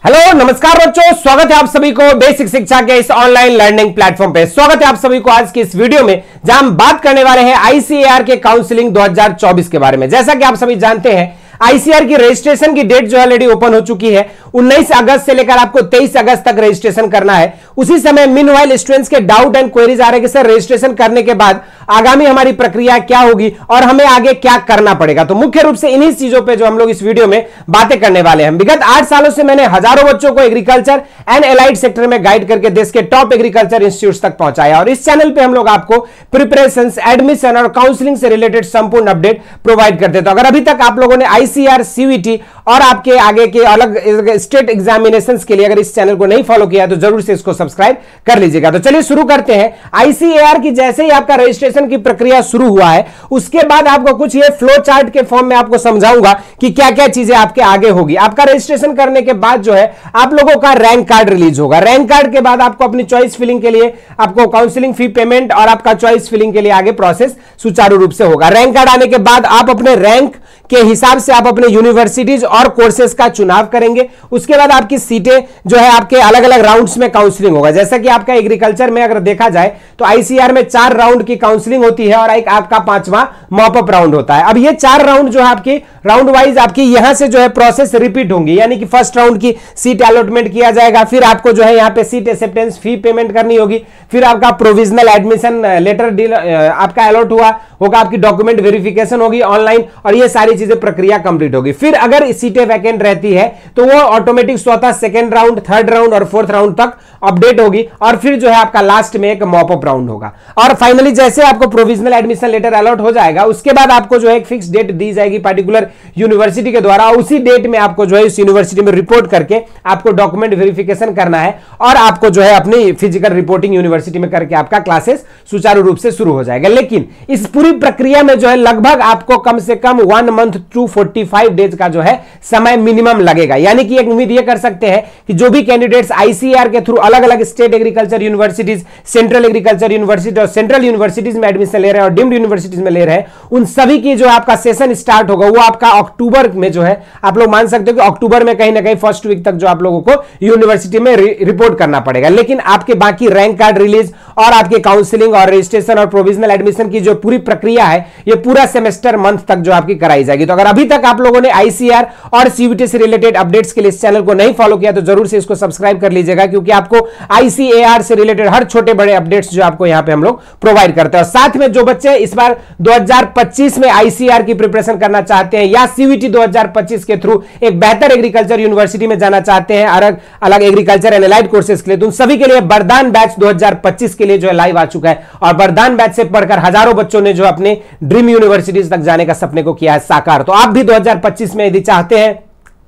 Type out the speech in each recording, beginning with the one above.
Hello नमस्कार बच्चों, स्वागत है आप सभी को बेसिक शिक्षा के इस ऑनलाइन लर्निंग प्लेटफॉर्म पे। स्वागत है आप सभी को आज की इस वीडियो में, जहां हम बात करने वाले हैं आईसीएआर के काउंसलिंग 2024 के बारे में। जैसा कि आप सभी जानते हैं, आईसीआर की रजिस्ट्रेशन की डेट जो ऑलरेडी ओपन हो चुकी है। 19 अगस्त से लेकर आपको 23 अगस्त तक रजिस्ट्रेशन करना है। उसी समय मीनवाइल स्टूडेंट्स के डाउट एंड क्वेरीज आ रहे हैं कि सर रजिस्ट्रेशन करने के बाद आगामी हमारी प्रक्रिया क्या होगी और हमें आगे क्या करना पड़ेगा। तो मुख्य रूप से इन्हीं चीजों पे जो हम लोग इस वीडियो में बातें करने वाले हैं। विगत 8 सालों से मैंने हजारों बच्चों को एग्रीकल्चर एंड एलाइड सेक्टर में गाइड करके देश के टॉप एग्रीकल्चर इंस्टीट्यूट तक पहुंचाया, और इस चैनल पे हम लोग आपको प्रिपरेशन, एडमिशन और काउंसलिंग से रिलेटेड संपूर्ण अपडेट प्रोवाइड करते हैं। तो अगर अभी तक आप लोगों ने आईसीआर, सीवीटी और आपके आगे के अलग स्टेट एग्जामिनेशंस के लिए अगर इस चैनल को नहीं फॉलो किया तो जरूर से इसको सब्सक्राइब कर लीजिएगा। तो चलिए शुरू करते हैं। आईसीएआर की जैसे ही आपका रजिस्ट्रेशन की प्रक्रिया शुरू हुआ है, उसके बाद आपको कुछ ये फ्लो चार्ट के फॉर्म में आपको समझाऊंगा कि क्या क्या चीजें आपके आगे होगी। आपका रजिस्ट्रेशन करने के बाद जो है आप लोगों का रैंक कार्ड रिलीज होगा। रैंक कार्ड के बाद आपको अपनी चॉइस फिलिंग के लिए आपको काउंसलिंग फी पेमेंट और आपका चॉइस फिलिंग के लिए आगे प्रोसेस सुचारू रूप से होगा। रैंक कार्ड आने के बाद आप अपने रैंक के हिसाब से आप अपने यूनिवर्सिटीज और कोर्सेज का चुनाव करेंगे। उसके बाद आपकी सीटें जो है आपके अलग अलग राउंड्स में काउंसलिंग होगा। जैसा कि आपका एग्रीकल्चर में अगर देखा जाए तो आईसीआर में 4 राउंड की काउंसलिंग होती है और एक आपका 5वां मॉपअप राउंड होता है। अब ये 4 राउंड जो है आपकी राउंड वाइज आपकी यहां से जो है प्रोसेस रिपीट होंगी, यानी कि फर्स्ट राउंड की सीट अलॉटमेंट किया जाएगा, फिर आपको जो है यहां पे सीट एक्सेप्टेंस फी पेमेंट करनी होगी, फिर आपका प्रोविजनल एडमिशन लेटर आपका अलॉट होगा, आपकी डॉक्यूमेंट वेरिफिकेशन होगी ऑनलाइन, और ये सारी चीजें प्रक्रिया कंप्लीट होगी। फिर अगर सीटें वैकेंट रहती है तो वो ऑटोमेटिक स्वतः सेकंड राउंड, थर्ड राउंड और फोर्थ राउंड तक अपडेट होगी, और फिर जो है आपका लास्ट में एक मॉपअप राउंड होगा। और फाइनली जैसे आपको प्रोविजनल एडमिशन लेटर अलॉट हो जाएगा, उसके बाद आपको जो है एक फिक्स डेट दी जाएगी पार्टिकुलर यूनिवर्सिटी के द्वारा। उसी डेट में आपको जो है इस यूनिवर्सिटी में रिपोर्ट करके आपको डॉक्यूमेंट वेरिफिकेशन करना है, और आपको जो है अपनी फिजिकल रिपोर्टिंग यूनिवर्सिटी में करके आपका क्लासेस सुचारू रूप से शुरू हो जाएगा। लेकिन इस पूरी प्रक्रिया में जो है लगभग आपको कम से कम 1 मंथ टू 45 डेज का जो है समय मिनिमम लगेगा। यानी कि एक उम्मीद ये कर सकते हैं कि जो भी कैंडिडेट्स आईसीआर के थ्रू अलग अलग state agriculture universities, central agriculture university और सेंट्रल यूनिवर्सिटीज में एडमिशन ले रहे हैं और डीम्ड यूनिवर्सिटीज में ले रहे हैं, उन सभी की जो आपका सेशन स्टार्ट होगा वो आपका अक्टूबर में जो है, आप लोग मान सकते हो कि अक्टूबर में कहीं ना कहीं फर्स्ट वीक तक जो आप लोगों को यूनिवर्सिटी में रिपोर्ट करना पड़ेगा। लेकिन आपके बाकी रैंक कार्ड रिलीज और आपके काउंसलिंग और रजिस्ट्रेशन और प्रोविजनल एडमिशन की जो पूरी प्रक्रिया है, ये पूरा सेमेस्टर मंथ तक जो आपकी कराई जाएगी। तो अगर अभी तक आप लोगों ने आईसीआर और सीवीटी से रिलेटेड अपडेट्स के लिए इस चैनल को नहीं फॉलो किया तो जरूर से इसको सब्सक्राइब कर लीजिएगा, क्योंकि आपको आईसीएआर से रिलेटेड हर छोटे बड़े अपडेट्स जो आपको यहां पे हम लोग प्रोवाइड करते हैं। और साथ में जो बच्चे इस बार 2025 में आईसीआर की प्रिपरेशन करना चाहते हैं या सीवीटी 2025 के थ्रू एक बेहतर एग्रीकल्चर यूनिवर्सिटी में जाना चाहते हैं अलग अलग एग्रीकल्चर एंड एलाइड कोर्सेज के लिए, तो उन सभी के लिए वरदान बैच 2025 के लिए जो है लाइव आ चुका है। और वरदान बैच से पढ़कर हजारों बच्चों ने जो अपने ड्रीम यूनिवर्सिटीज तक जाने का सपने को किया है साकार। तो आप भी 2025 में यदि चाहते हैं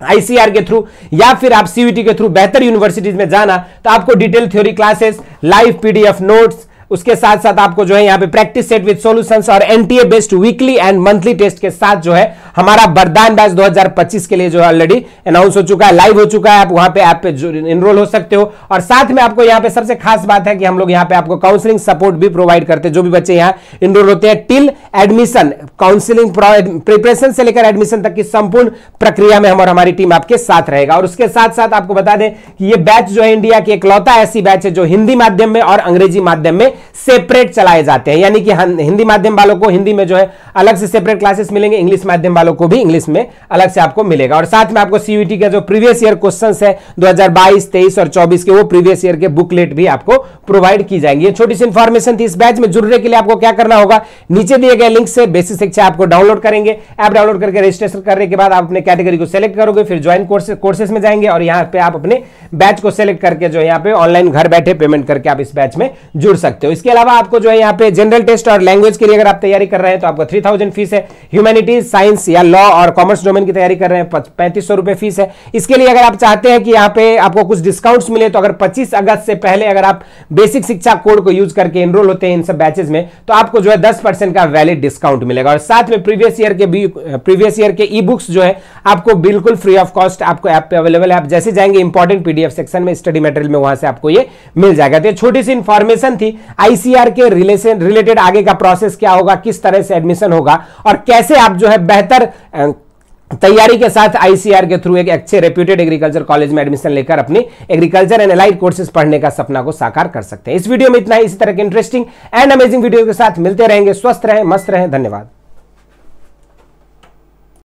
आईसीआर के थ्रू या फिर आप सीवीटी के थ्रू बेहतर यूनिवर्सिटीज में जाना, तो आपको detail theory classes, live PDF notes, उसके साथ साथ आपको जो है यहाँ पे प्रैक्टिस सेट विद सॉल्यूशंस और NTA based weekly and monthly test के साथ जो है हमारा वरदान बैच 2025 के लिए जो है ऑलरेडी अनाउंस हो चुका है, लाइव हो चुका है। आप वहां पे ऐप पे इनरोल हो सकते हो। और साथ में आपको यहाँ पे सबसे खास बात है कि हम लोग यहाँ पे आपको काउंसलिंग सपोर्ट भी प्रोवाइड करते हैं। जो भी बच्चे यहाँ इनरोल होते हैं टिल एडमिशन, काउंसलिंग प्रिपरेशन से लेकर एडमिशन तक की संपूर्ण प्रक्रिया में हम और हमारी टीम आपके साथ रहेगा। और उसके साथ साथ आपको बता दें कि ये बैच जो है इंडिया की इकलौता ऐसी बैच है जो हिंदी माध्यम में और अंग्रेजी माध्यम में सेपरेट चलाए जाते हैं। यानी कि हिंदी माध्यम वालों को हिंदी में जो है अलग से सेपरेट क्लासेस मिलेंगे, इंग्लिश माध्यम वालों को भी इंग्लिश में अलग से आपको मिलेगा। और साथ में आपको सीवीटी का जो प्रीवियस ईयर क्वेश्चंस है 2022, 23 और 24 के, वो प्रीवियस ईयर के बुकलेट भी आपको प्रोवाइड की जाएंगी। ये छोटी सी इंफॉर्मेशन थी। इस बैच में जुड़ने के लिए आपको क्या करना होगा, नीचे दिए गए लिंक से बेसिक शिक्षा आपको डाउनलोड करेंगे। ऐप डाउनलोड करके रजिस्ट्रेशन करने के बाद आप अपने कैटेगरी को सिलेक्ट करोगे, फिर ज्वाइन कोर्सेस में जाएंगे और यहाँ पे आप अपने बैच को सिलेक्ट करके जो यहाँ पे ऑनलाइन घर बैठे पेमेंट करके आप इस बैच में जुड़ सकते हो। इसके अलावा आपको जो है यहाँ पे जनरल टेस्ट और लैंग्वेज के लिए अगर आप तैयारी कर रहे हैं तो आपको 3000 फीस है। ह्यूमैनिटीज, साइंस या लॉ और कॉमर्स डोमेन की तैयारी कर रहे हैं 3500 रुपए फीस है। इसके लिए अगर आप चाहते हैं कि यहाँ पे आपको कुछ डिस्काउंट्स मिले, तो अगर 25 अगस्त से पहले अगर आप बेसिक शिक्षा कोड को यूज करके एनरोल होते हैं इन सब बैचेस में, तो आपको जो है 10% का वैलिड डिस्काउंट मिलेगा। और साथ में प्रीवियस ईयर के ई बुक्स जो है आपको बिल्कुल फ्री ऑफ कॉस्ट आपको ऐप पे अवेलेबल है। आप जैसे जाएंगे इंपॉर्टेंट पीडीएफ सेक्शन में, स्टडी मटेरियल में, वहां से आपको ये मिल जाएगा। तो छोटी सी इंफॉर्मेशन थी आईसीआर के रिलेटेड आगे का प्रोसेस क्या होगा, किस तरह से एडमिशन होगा और कैसे आप जो है बेहतर तैयारी के साथ आईसीएआर के थ्रू एक अच्छे रेप्यूटेड एग्रीकल्चर कॉलेज में एडमिशन लेकर अपनी एग्रीकल्चर एंड एलाइड कोर्सेज पढ़ने का सपना को साकार कर सकते हैं। इस वीडियो में इतना ही। इसी तरह के इंटरेस्टिंग एंड अमेजिंग वीडियो के साथ मिलते रहेंगे। स्वस्थ रहें, मस्त रहें। धन्यवाद।